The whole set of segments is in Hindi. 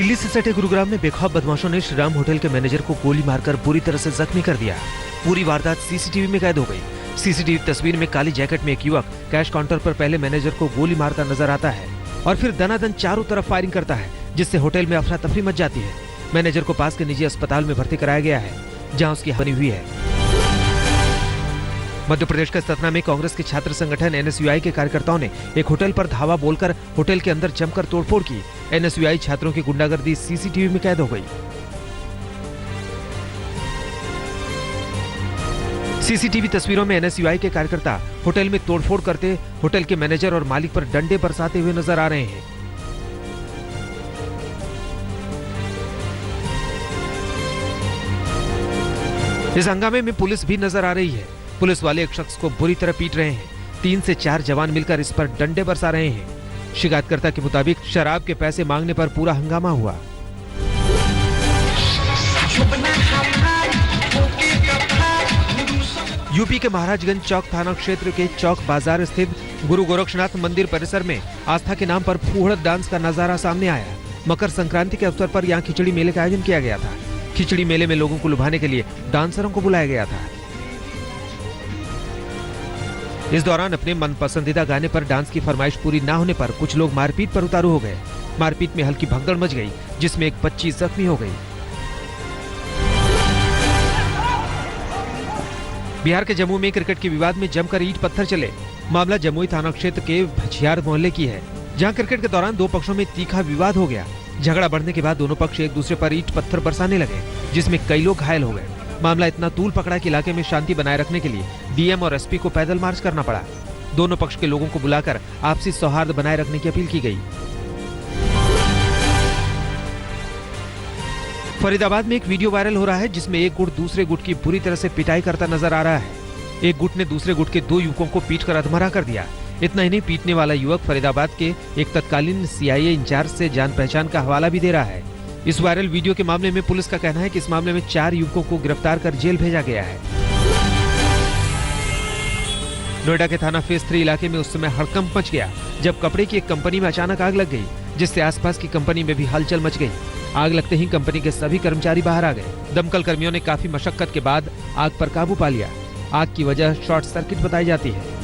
दिल्ली से सटे गुरुग्राम में बेखौफ बदमाशों ने श्रीराम होटल के मैनेजर को गोली मारकर बुरी तरह से जख्मी कर दिया। पूरी वारदात सीसीटीवी में कैद हो गई। सीसीटीवी तस्वीर में काली जैकेट में एक युवक कैश काउंटर पर पहले मैनेजर को गोली मारता नजर आता है और फिर दनादन चारों तरफ फायरिंग करता है, जिससे होटल में अफरा तफरी मच जाती है। मैनेजर को पास के निजी अस्पताल में भर्ती कराया गया है, जहां उसकी बनी हुई है। मध्य प्रदेश के सतना में कांग्रेस के छात्र संगठन एनएसयूआई के कार्यकर्ताओं ने एक होटल पर धावा बोलकर होटल के अंदर जमकर तोड़फोड़ की। एनएसयूआई छात्रों की गुंडागर्दी सीसीटीवी में कैद हो गई। सीसीटीवी तस्वीरों में एनएसयूआई के कार्यकर्ता होटल में तोड़फोड़ करते होटल के मैनेजर और मालिक पर डंडे बरसाते हुए नजर आ रहे हैं। इस हंगामे में पुलिस भी नजर आ रही है। पुलिस वाले एक शख्स को बुरी तरह पीट रहे हैं। 3 से 4 जवान मिलकर इस पर डंडे बरसा रहे हैं। शिकायतकर्ता के मुताबिक शराब के पैसे मांगने पर पूरा हंगामा हुआ। यूपी के महाराजगंज चौक थाना क्षेत्र के चौक बाजार स्थित गुरु गोरक्षनाथ मंदिर परिसर में आस्था के नाम पर फूहड़ डांस का नजारा सामने आया। मकर संक्रांति के अवसर पर यहाँ खिचड़ी मेले का आयोजन किया गया था। खिचड़ी मेले में लोगों को लुभाने के लिए डांसरों को बुलाया गया था। इस दौरान अपने मन पसंदीदा गाने पर डांस की फरमाइश पूरी न होने पर कुछ लोग मारपीट पर उतारू हो गए। मारपीट में हल्की भगदड़ मच गई, जिसमें एक बच्ची जख्मी हो गई। बिहार के जम्मू में क्रिकेट के विवाद में जमकर ईंट पत्थर चले। मामला जमुई थाना क्षेत्र के भछियार मोहल्ले की है, जहां क्रिकेट के दौरान 2 पक्षों में तीखा विवाद हो गया। झगड़ा बढ़ने के बाद दोनों पक्ष एक दूसरे पर ईंट पत्थर बरसाने लगे, जिसमें कई लोग घायल हो गए। मामला इतना तूल पकड़ा कि इलाके में शांति बनाए रखने के लिए डीएम और एसपी को पैदल मार्च करना पड़ा। दोनों पक्ष के लोगों को बुलाकर आपसी सौहार्द बनाए रखने की अपील की गई। फरीदाबाद में एक वीडियो वायरल हो रहा है, जिसमें एक गुट दूसरे गुट की बुरी तरह से पिटाई करता नजर आ रहा है। एक गुट ने दूसरे गुट के 2 युवकों को पीटकर अधमरा कर दिया। इतना ही नहीं, पीटने वाला युवक फरीदाबाद के एक तत्कालीन सीआईए इंचार्ज से जान पहचान का हवाला भी दे रहा है। इस वायरल वीडियो के मामले में पुलिस का कहना है कि इस मामले में 4 युवकों को गिरफ्तार कर जेल भेजा गया है। नोएडा के थाना फेज 3 इलाके में उस समय हड़कंप मच गया, जब कपड़े की एक कंपनी में अचानक आग लग गई, जिससे आसपास की कंपनी में भी हलचल मच गई। आग लगते ही कंपनी के सभी कर्मचारी बाहर आ गए। दमकल कर्मियों ने काफी मशक्कत के बाद आग पर काबू पा लिया। आग की वजह शॉर्ट सर्किट बताई जाती है।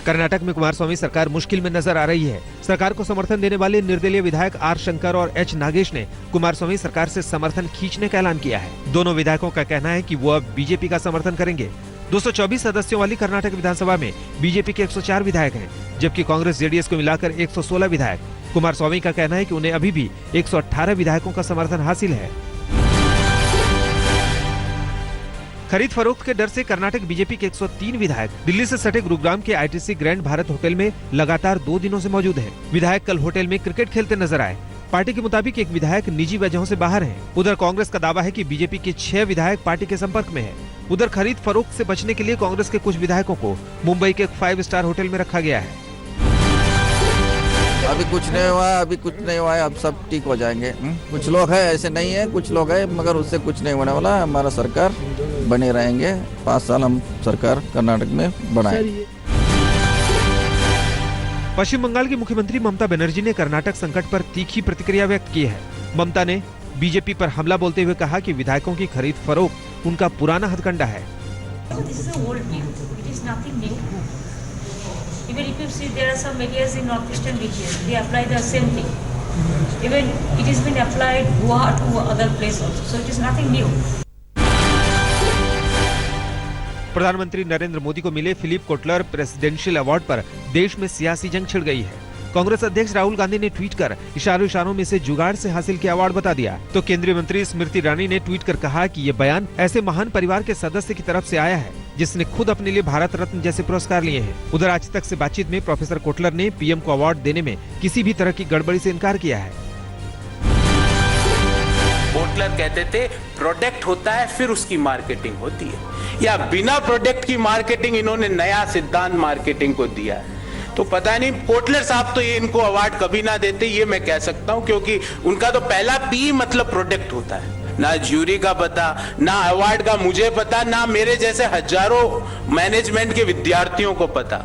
कर्नाटक में कुमारस्वामी सरकार मुश्किल में नजर आ रही है। सरकार को समर्थन देने वाले निर्दलीय विधायक आर शंकर और एच नागेश ने कुमारस्वामी सरकार से समर्थन खींचने का ऐलान किया है। दोनों विधायकों का कहना है कि वो अब बीजेपी का समर्थन करेंगे। 224 सदस्यों वाली कर्नाटक विधानसभा में बीजेपी के 104 विधायक हैं, जबकि कांग्रेस जेडीएस को मिलाकर 116 विधायक। कुमारस्वामी का कहना है कि उन्हें अभी भी 118 विधायकों का समर्थन हासिल है। खरीद फरोख्त के डर से कर्नाटक बीजेपी के 103 विधायक दिल्ली से सटे गुरुग्राम के आईटीसी ग्रैंड भारत होटल में लगातार 2 दिनों से मौजूद हैं। विधायक कल होटल में क्रिकेट खेलते नजर आए। पार्टी के मुताबिक एक विधायक निजी वजहों से बाहर हैं। उधर कांग्रेस का दावा है कि बीजेपी के 6 विधायक पार्टी के संपर्क में हैं। उधर खरीद फरोख्त से बचने के लिए कांग्रेस के कुछ विधायकों को मुंबई के एक 5 स्टार होटल में रखा गया है। अभी कुछ नहीं हुआ है, अब सब ठीक हो जाएंगे। कुछ लोग हैं, ऐसे नहीं है, कुछ लोग हैं, मगर उससे कुछ नहीं होने वाला। हमारा सरकार बने रहेंगे। 5 साल हम सरकार कर्नाटक में बनाएंगे। पश्चिम बंगाल की मुख्यमंत्री ममता बनर्जी ने कर्नाटक संकट पर तीखी प्रतिक्रिया व्यक्त की है। ममता ने बीजेपी पर हमला बोलते हुए कहा कि विधायकों की खरीद फरोख्त उनका पुराना हथकंडा है। Even if you see there are some areas in northeastern region, they apply the same thing. Even it has been applied to other places also, so it is nothing new. प्रधानमंत्री नरेंद्र मोदी को मिले फिलिप कोटलर प्रेसिडेंशियल अवार्ड पर देश में सियासी जंग छिड़ गई है। कांग्रेस अध्यक्ष राहुल गांधी ने ट्वीट कर इशारों में से जुगाड़ से हासिल किया अवार्ड बता दिया, तो केंद्रीय मंत्री स्मृति ईरानी ने ट्वीट कर कहा कि ये बयान ऐसे महान परिवार के सदस्य की तरफ से आया है जिसने खुद अपने लिए भारत रत्न जैसे पुरस्कार लिए हैं। उधर आज तक से बातचीत में प्रोफेसर कोटलर ने पीएम को अवार्ड देने में किसी भी तरह की गड़बड़ी से इनकार किया है। कोटलर कहते थे प्रोडक्ट होता है फिर उसकी मार्केटिंग होती है, या बिना प्रोडक्ट की मार्केटिंग इन्होंने नया सिद्धांत मार्केटिंग को दिया है। तो पता नहीं कोटलर साहब तो ये इनको अवार्ड कभी ना देते, ये मैं कह सकता हूं, क्योंकि उनका तो पहला पी मतलब प्रोडक्ट होता है। ना ज्यूरी का पता, ना अवार्ड का मुझे पता, ना मेरे जैसे हजारों मैनेजमेंट के विद्यार्थियों को पता।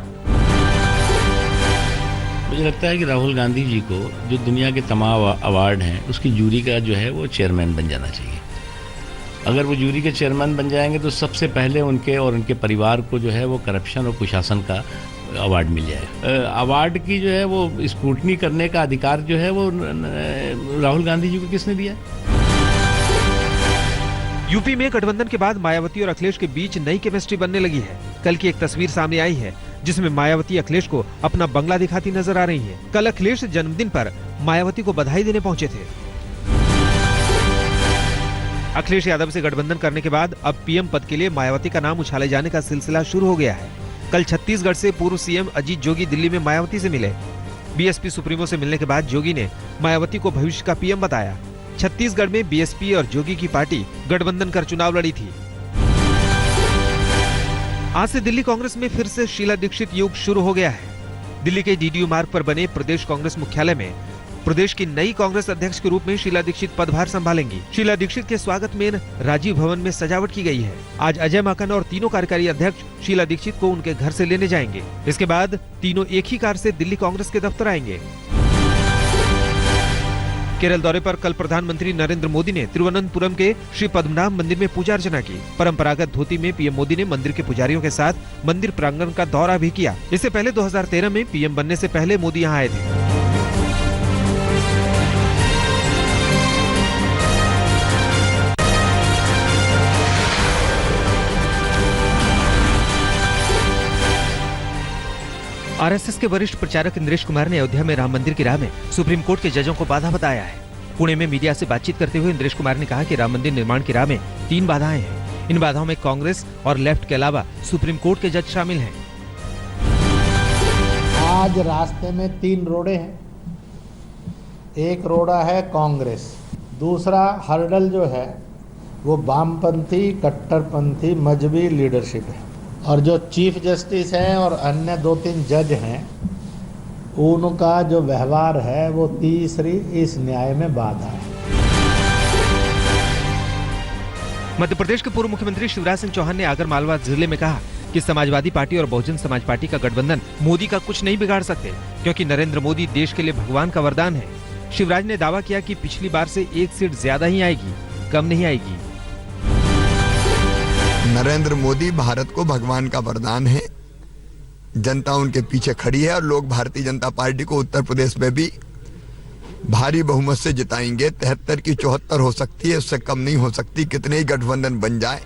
मुझे लगता है कि राहुल गांधी जी को जो दुनिया के तमाम अवार्ड हैं उसकी जूरी का जो है वो चेयरमैन बन जाना चाहिए। अगर वो जूरी के चेयरमैन बन जाएंगे तो सबसे पहले उनके और उनके परिवार को जो है वो करप्शन और कुशासन का अवार्ड मिल जाए। अवार्ड की जो है वो स्क्रूटनी करने का अधिकार जो है वो राहुल गांधी जी को किसने दिया? यूपी में गठबंधन के बाद मायावती और अखिलेश के बीच नई केमिस्ट्री बनने लगी है। कल की एक तस्वीर सामने आई है जिसमें मायावती अखिलेश को अपना बंगला दिखाती नजर आ रही है। कल अखिलेश जन्मदिन पर मायावती को बधाई देने पहुंचे थे। अखिलेश यादव से गठबंधन करने के बाद अब पीएम पद के लिए मायावती का नाम उछाले जाने का सिलसिला शुरू हो गया है। कल छत्तीसगढ़ से पूर्व सीएम अजीत जोगी दिल्ली में मायावती से मिले। बीएसपी सुप्रीमो से मिलने के बाद जोगी ने मायावती को भविष्य का पीएम बताया। छत्तीसगढ़ में बीएसपी और जोगी की पार्टी गठबंधन कर चुनाव लड़ी थी। आज से दिल्ली कांग्रेस में फिर से शीला दीक्षित युग शुरू हो गया है। दिल्ली के डीडीयू मार्ग पर बने प्रदेश कांग्रेस मुख्यालय में प्रदेश की नई कांग्रेस अध्यक्ष के रूप में शीला दीक्षित पदभार संभालेंगी। शीला दीक्षित के स्वागत में राजीव भवन में सजावट की गई है। आज अजय माकन और तीनों कार्यकारी अध्यक्ष शीला दीक्षित को उनके घर से लेने जाएंगे। इसके बाद तीनों एक ही कार से दिल्ली कांग्रेस के दफ्तर आएंगे। केरल दौरे पर कल प्रधानमंत्री नरेंद्र मोदी ने तिरुवनंतपुरम के श्री पद्मनाभ मंदिर में पूजा अर्चना की। परंपरागत धोती में पीएम मोदी ने मंदिर के पुजारियों के साथ मंदिर प्रांगण का दौरा भी किया। इससे पहले 2013 में पीएम बनने से पहले मोदी यहाँ आए थे। आरएसएस के वरिष्ठ प्रचारक इंद्रेश कुमार ने अयोध्या में राम मंदिर की राह में सुप्रीम कोर्ट के जजों को बाधा बताया है। पुणे में मीडिया से बातचीत करते हुए इंद्रेश कुमार ने कहा कि राम मंदिर निर्माण की राह में 3 बाधाएं हैं। इन बाधाओं में कांग्रेस और लेफ्ट के अलावा सुप्रीम कोर्ट के जज शामिल हैं। आज रास्ते में 3 रोड़े हैं। एक रोड़ा है कांग्रेस, दूसरा हर्डल जो है वो वामपंथी कट्टरपंथी मजहबी लीडरशिप है, और जो चीफ जस्टिस हैं और अन्य 2-3 जज हैं उनका जो व्यवहार है वो तीसरी इस न्याय में बाधा है। मध्य प्रदेश के पूर्व मुख्यमंत्री शिवराज सिंह चौहान ने आगर मालवा जिले में कहा कि समाजवादी पार्टी और बहुजन समाज पार्टी का गठबंधन मोदी का कुछ नहीं बिगाड़ सकते, क्योंकि नरेंद्र मोदी देश के लिए भगवान का वरदान है। शिवराज ने दावा किया कि पिछली बार से 1 सीट ज्यादा ही आएगी, कम नहीं आएगी। नरेंद्र मोदी भारत को भगवान का वरदान है। जनता उनके पीछे खड़ी है और लोग भारतीय जनता पार्टी को उत्तर प्रदेश में भी भारी बहुमत से जिताएंगे। 73 की 74 हो सकती है, उससे कम नहीं हो सकती, कितने ही गठबंधन बन जाए।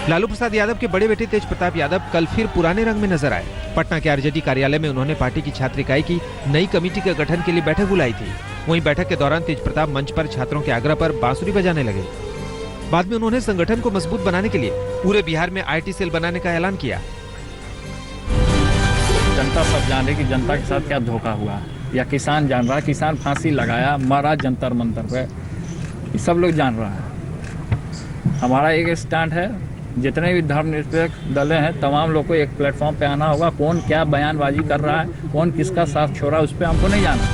लालू प्रसाद यादव के बड़े बेटे तेज प्रताप यादव कल फिर पुराने रंग में नजर आए। पटना के आरजेडी कार्यालय में उन्होंने पार्टी की छात्र इकाई की नई कमेटी के गठन के लिए बैठक बुलाई थी। वहीं बैठक के दौरान तेज प्रताप मंच पर छात्रों के आग्रह पर बांसुरी बजाने लगे। बाद में उन्होंने संगठन को मजबूत बनाने के लिए पूरे बिहार में आईटी सेल बनाने का ऐलान किया। जनता सब जाने की जनता के साथ क्या धोखा हुआ, या किसान जान रहा, किसान फांसी लगाया, मरा जंतर मंतर पे, ये सब लोग जान रहा है। हमारा एक स्टैंड है, जितने भी धर्मनिरपेक्ष दल हैं तमाम लोग को एक प्लेटफॉर्म पे आना होगा। कौन क्या बयानबाजी कर रहा है, कौन किसका साथ छोड़ा, उस पर हमको नहीं जाना।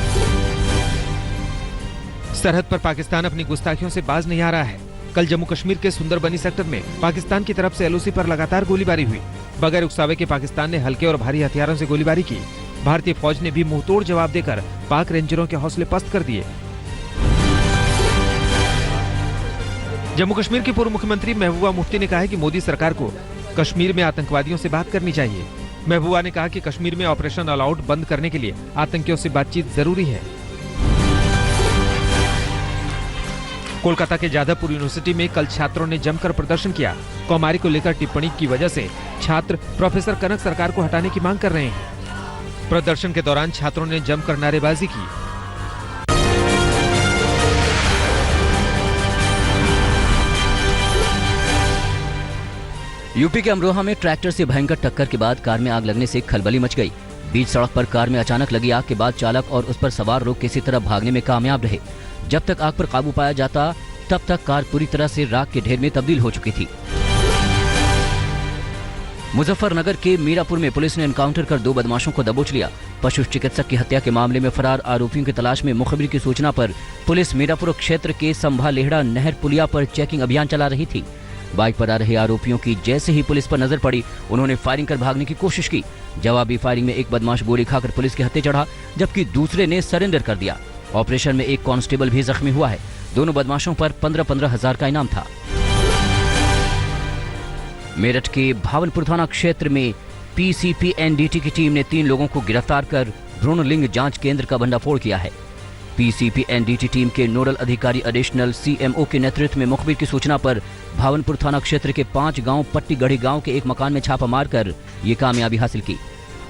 सरहद पर पाकिस्तान अपनी गुस्ताखियों से बाज नहीं आ रहा है। कल जम्मू कश्मीर के सुंदरबनी सेक्टर में पाकिस्तान की तरफ से एलओसी पर लगातार गोलीबारी हुई। बगैर उकसावे के पाकिस्तान ने हल्के और भारी हथियारों से गोलीबारी की। भारतीय फौज ने भी मुंहतोड़ जवाब देकर पाक रेंजरों के हौसले पस्त कर दिए। जम्मू कश्मीर के पूर्व मुख्यमंत्री महबूबा मुफ्ती ने कहा है कि मोदी सरकार को कश्मीर में आतंकवादियों से बात करनी चाहिए। महबूबा ने कहा कि कश्मीर में ऑपरेशन ऑल आउट बंद करने के लिए आतंकियों से बातचीत जरूरी है। कोलकाता के जादवपुर यूनिवर्सिटी में कल छात्रों ने जमकर प्रदर्शन किया। कौमारी को लेकर टिप्पणी की वजह से छात्र प्रोफेसर कनक सरकार को हटाने की मांग कर रहे हैं। प्रदर्शन के दौरान छात्रों ने जमकर नारेबाजी की। यूपी के अमरोहा में ट्रैक्टर से भयंकर टक्कर के बाद कार में आग लगने से खलबली मच गई। बीच सड़क पर कार में अचानक लगी आग के बाद चालक और उस पर सवार लोग किसी तरह भागने में कामयाब रहे। जब तक आग पर काबू पाया जाता तब तक कार पूरी तरह से राख के ढेर में तब्दील हो चुकी थी। मुजफ्फरनगर के मीरापुर में पुलिस ने एनकाउंटर कर 2 बदमाशों को दबोच लिया। पशु चिकित्सक की हत्या के मामले में फरार आरोपियों की तलाश में मुखबिर की सूचना पर पुलिस मीरापुर क्षेत्र के संभा लेहड़ा नहर पुलिया पर चेकिंग अभियान चला रही थी। बाइक पर आ रहे आरोपियों की जैसे ही पुलिस पर नजर पड़ी, उन्होंने फायरिंग कर भागने की कोशिश की। जवाबी फायरिंग में एक बदमाश गोली खाकर पुलिस के हत्थे चढ़ा, जबकि दूसरे ने सरेंडर कर दिया। ऑपरेशन में एक कांस्टेबल भी जख्मी हुआ है। दोनों बदमाशों पर 15-15 हजार का इनाम था। मेरठ के भावनपुर थाना क्षेत्र में पीसीपी-एनडीटी की टीम ने 3 लोगों को गिरफ्तार कर भ्रूण लिंग जांच केंद्र का भंडाफोड़ किया है। पीसीपी-एनडीटी टीम के नोडल अधिकारी एडिशनल सीएमओ के नेतृत्व में मुखबिर की सूचना पर भावनपुर थाना क्षेत्र के 5 गांव पट्टीगढ़ी गांव के एक मकान में छापा मारकर ये कामयाबी हासिल की।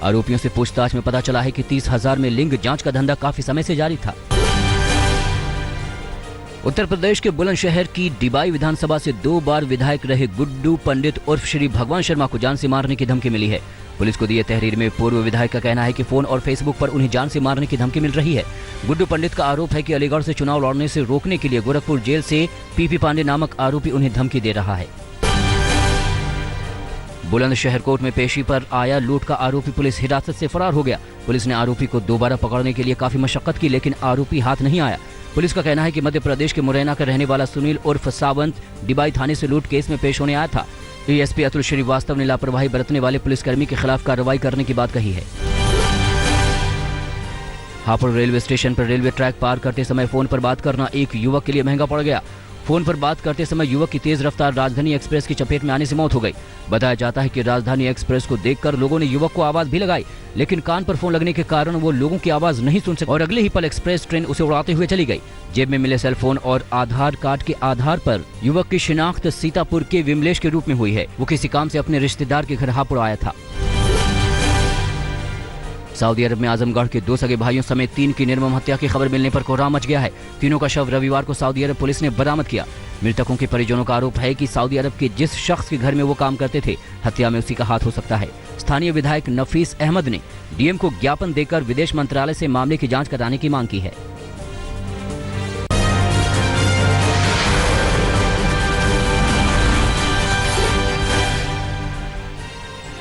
आरोपियों से पूछताछ में पता चला है कि 30,000 में लिंग जांच का धंधा काफी समय से जारी था। उत्तर प्रदेश के बुलंदशहर की डिबाई विधानसभा से 2 बार विधायक रहे गुड्डू पंडित उर्फ श्री भगवान शर्मा को जान से मारने की धमकी मिली है। पुलिस को दिए तहरीर में पूर्व विधायक का कहना है कि फोन और फेसबुक पर उन्हें जान से मारने की धमकी मिल रही है। गुड्डू पंडित का आरोप है कि अलीगढ़ से चुनाव लड़ने से रोकने के लिए गोरखपुर जेल से पीपी पांडे नामक आरोपी उन्हें धमकी दे रहा है। बुलंदशहर कोर्ट में पेशी पर आया लूट का आरोपी पुलिस हिरासत से फरार हो गया। पुलिस ने आरोपी को दोबारा पकड़ने के लिए काफी मशक्कत की, लेकिन आरोपी हाथ नहीं आया। पुलिस का कहना है कि मध्य प्रदेश के मुरैना का रहने वाला सुनील उर्फ सावंत डिबाई थाने से लूट केस में पेश होने आया था। एएसपी अतुल श्रीवास्तव ने लापरवाही बरतने वाले पुलिसकर्मी के खिलाफ कार्रवाई करने की बात कही है। हापुड़ रेलवे स्टेशन पर रेलवे ट्रैक पार करते समय फोन पर बात करना एक युवक के लिए महंगा पड़ गया। फोन पर बात करते समय युवक की तेज रफ्तार राजधानी एक्सप्रेस की चपेट में आने से मौत हो गई। बताया जाता है कि राजधानी एक्सप्रेस को देखकर लोगों ने युवक को आवाज भी लगाई, लेकिन कान पर फोन लगने के कारण वो लोगों की आवाज नहीं सुन सके और अगले ही पल एक्सप्रेस ट्रेन उसे उड़ाते हुए चली गई। जेब में मिले सेलफोन और आधार कार्ड के आधार पर युवक की शिनाख्त सीतापुर के विमलेश के रूप में हुई है। वो किसी काम से अपने रिश्तेदार के घर हापुड़ आया था। सऊदी अरब में आजमगढ़ के 2 सगे भाइयों समेत 3 की निर्मम हत्या की खबर मिलने पर कोहराम मच गया है। तीनों का शव रविवार को सऊदी अरब पुलिस ने बरामद किया। मृतकों के परिजनों का आरोप है कि सऊदी अरब के जिस शख्स के घर में वो काम करते थे, हत्या में उसी का हाथ हो सकता है। स्थानीय विधायक नफीस अहमद ने डीएम को ज्ञापन देकर विदेश मंत्रालय से मामले की जांच कराने की मांग की है।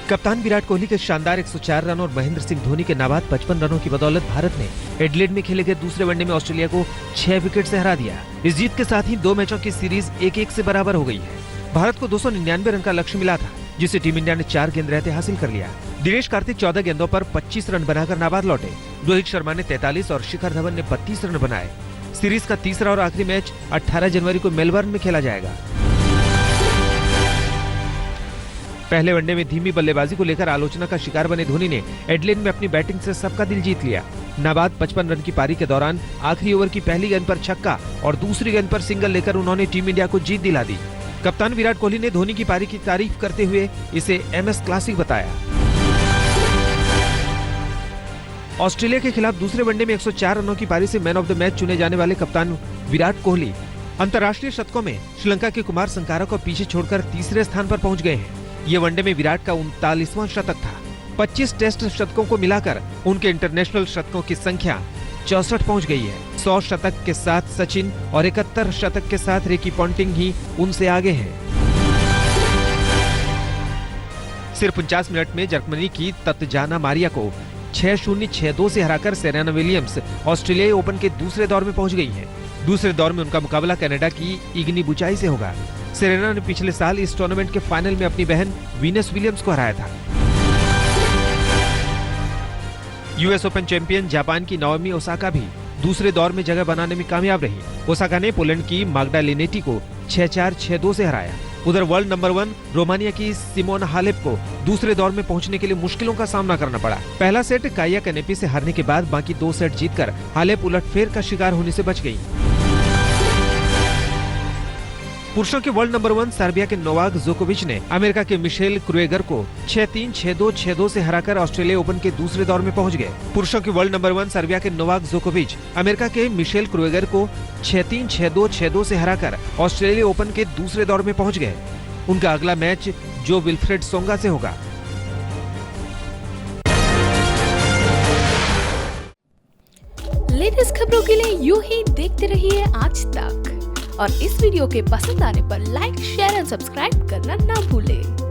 कप्तान विराट कोहली के शानदार 104 रन और महेंद्र सिंह धोनी के नाबाद 55 रनों की बदौलत भारत ने एडिलेड में खेले गए दूसरे वनडे में ऑस्ट्रेलिया को 6 विकेट से हरा दिया। इस जीत के साथ ही 2 मैचों की सीरीज 1-1 से बराबर हो गई है। भारत को 299 रन का लक्ष्य मिला था, जिसे टीम इंडिया ने 4 गेंद रहते हासिल कर लिया। दिनेश कार्तिक 14 गेंदों पर 25 रन बनाकर नाबाद लौटे। रोहित शर्मा ने 43 और शिखर धवन ने 32 रन बनाए। सीरीज का तीसरा और आखिरी मैच 18 जनवरी को मेलबर्न में खेला जाएगा। पहले वनडे में धीमी बल्लेबाजी को लेकर आलोचना का शिकार बने धोनी ने एडिलेड में अपनी बैटिंग से सबका दिल जीत लिया। नाबाद 55 रन की पारी के दौरान आखिरी ओवर की पहली गेंद पर छक्का और दूसरी गेंद पर सिंगल लेकर उन्होंने टीम इंडिया को जीत दिला दी। कप्तान विराट कोहली ने धोनी की पारी की तारीफ करते हुए इसे एमएस क्लासिक बताया। ऑस्ट्रेलिया के खिलाफ दूसरे वनडे में 104 रनों की पारी से मैन ऑफ द मैच चुने जाने वाले कप्तान विराट कोहली अंतर्राष्ट्रीय शतकों में श्रीलंका के कुमार संगाकारा को पीछे छोड़कर तीसरे स्थान पर पहुंच गए हैं। ये वनडे में विराट का 39वां शतक था। 25 टेस्ट शतकों को मिलाकर उनके इंटरनेशनल शतकों की संख्या 64 पहुंच गई है। 100 शतक के साथ सचिन और 71 शतक के साथ रिकी पॉन्टिंग ही उनसे आगे हैं। सिर्फ 49 मिनट में जर्मनी की तत्जाना मारिया को 6-0, 6-2 से हराकर सेरेना विलियम्स ऑस्ट्रेलियाई ओपन के दूसरे दौर में पहुंच गई हैं। दूसरे दौर में उनका मुकाबला कनाडा की इग्नी बुचाई से होगा। सेरेना ने पिछले साल इस टूर्नामेंट के फाइनल में अपनी बहन वीनस विलियम्स को हराया था। यूएस ओपन चैंपियन जापान की नाओमी ओसाका भी दूसरे दौर में जगह बनाने में कामयाब रही। ओसाका ने पोलैंड की माग्डालेनेटी को 6-4, 6-2 से हराया। उधर वर्ल्ड नंबर 1 रोमानिया की सिमोना हालेप को दूसरे दौर में पहुंचने के लिए मुश्किलों का सामना करना पड़ा। पहला सेट काया कनेपी से हारने के बाद बाकी 2 सेट जीतकर हालेप उलटफेर का शिकार होने से बच गई। पुरुषों के वर्ल्ड नंबर 1 सर्बिया के नोवाक जोकोविच ने अमेरिका के मिशेल क्रुएगर को 6-3, 6-2, 6-2 से हराकर ऑस्ट्रेलिया ओपन के दूसरे दौर में पहुंच गए। पुरुषों के वर्ल्ड नंबर 1 सर्बिया के नोवाक जोकोविच अमेरिका के मिशेल क्रुएगर को 6-3, 6-2, 6-2 से हराकर ऑस्ट्रेलिया ओपन के दूसरे दौर में पहुंच गए। उनका अगला मैच जो विल्फ्रेड सोंगा से होगा। लेटेस्ट खबरों के लिए यूं ही देखते रहिए आज तक और इस वीडियो के पसंद आने पर लाइक, शेयर एंड सब्सक्राइब करना ना भूलें।